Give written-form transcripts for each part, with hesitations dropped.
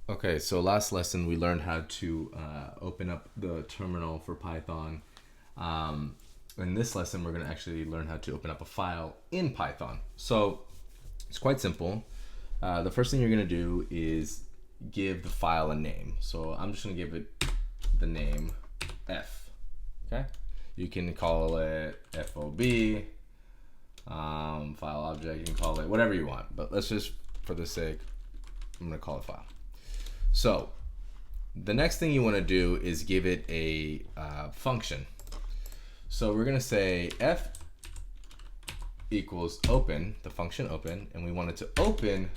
Okay, so last lesson we learned how to open up the terminal for Python. In this lesson, we're going to actually learn how to open up a file in Python. So it's quite simple. The first thing you're going to do is give the file a name. So I'm just going to give it the name F. Okay, you can call it FOB, file object. You can call it whatever you want, but let's just, for the sake, I'm going to call it file. So the next thing you want to do is give it a function. So we're going to say f equals open, the function open, and we want it to open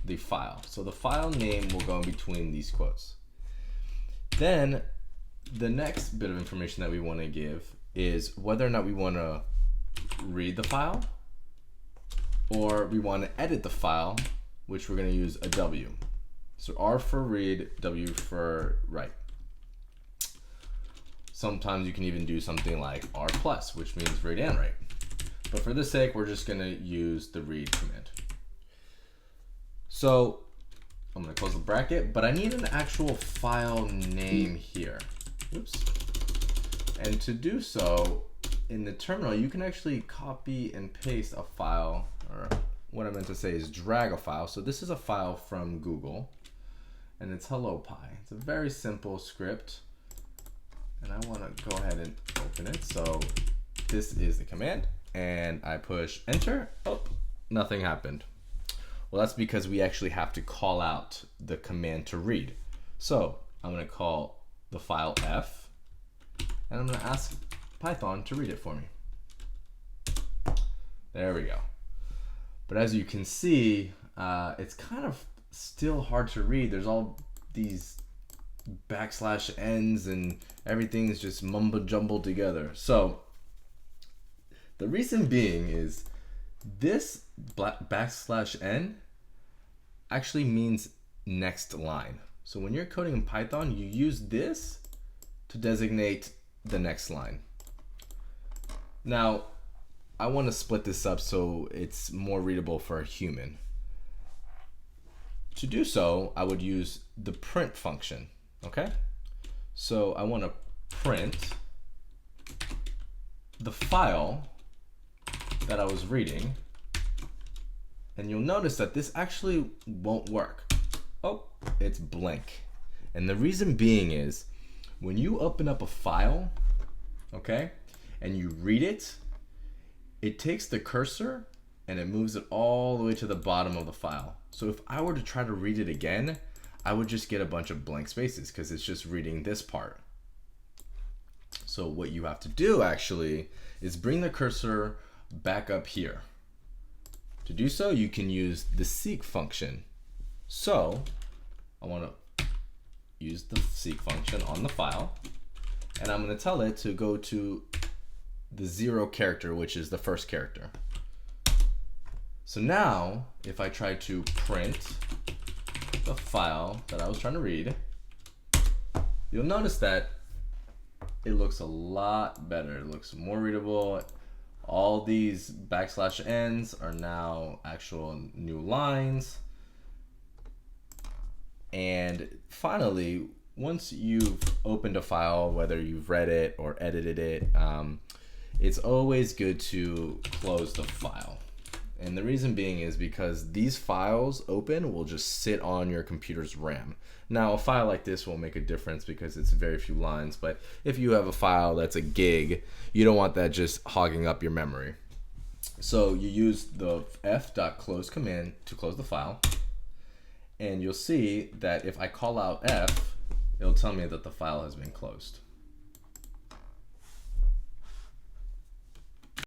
the file. So the file name will go in between these quotes. Then the next bit of information that we want to give is whether or not we want to read the file or we want to edit the file, which we're going to use a W. So R for read, W for write. Sometimes you can even do something like R plus, which means read and write. But for this sake, we're just gonna use the read command. So I'm gonna close the bracket, but I need an actual file name here. Oops. And to do so, in the terminal, you can actually copy and paste a file, or what I meant to say is drag a file. So this is a file from Google, and it's hello Pi. It's a very simple script, and I want to go ahead and open it. So this is the command, and I push enter. Oh, nothing happened. Well, that's because we actually have to call out the command to read. So I'm going to call the file F, and I'm going to ask Python to read it for me. There we go. But as you can see, it's kind of still hard to read. There's all these \n's and everything is just mumbo jumbled together. So the reason being is this \n actually means next line. So when you're coding in Python, you use this to designate the next line. Now I want to split this up so it's more readable for a human. To do so, I would use the print function, okay? So I want to print the file that I was reading, and you'll notice that this actually won't work. Oh, it's blank. And the reason being is when you open up a file, okay, and you read it, it takes the cursor and it moves it all the way to the bottom of the file. So if I were to try to read it again, I would just get a bunch of blank spaces because it's just reading this part. So what you have to do actually is bring the cursor back up here. To do so, you can use the seek function. So I want to use the seek function on the file, and I'm going to tell it to go to the 0 character, which is the first character. So now, if I try to print the file that I was trying to read, you'll notice that it looks a lot better. It looks more readable. All these \n's are now actual new lines. And finally, once you've opened a file, whether you've read it or edited it, it's always good to close the file. And the reason being is because these files open will just sit on your computer's RAM. Now, a file like this won't make a difference because it's very few lines, but if you have a file that's a gig, you don't want that just hogging up your memory. So you use the f.close command to close the file, and you'll see that if I call out f, it'll tell me that the file has been closed.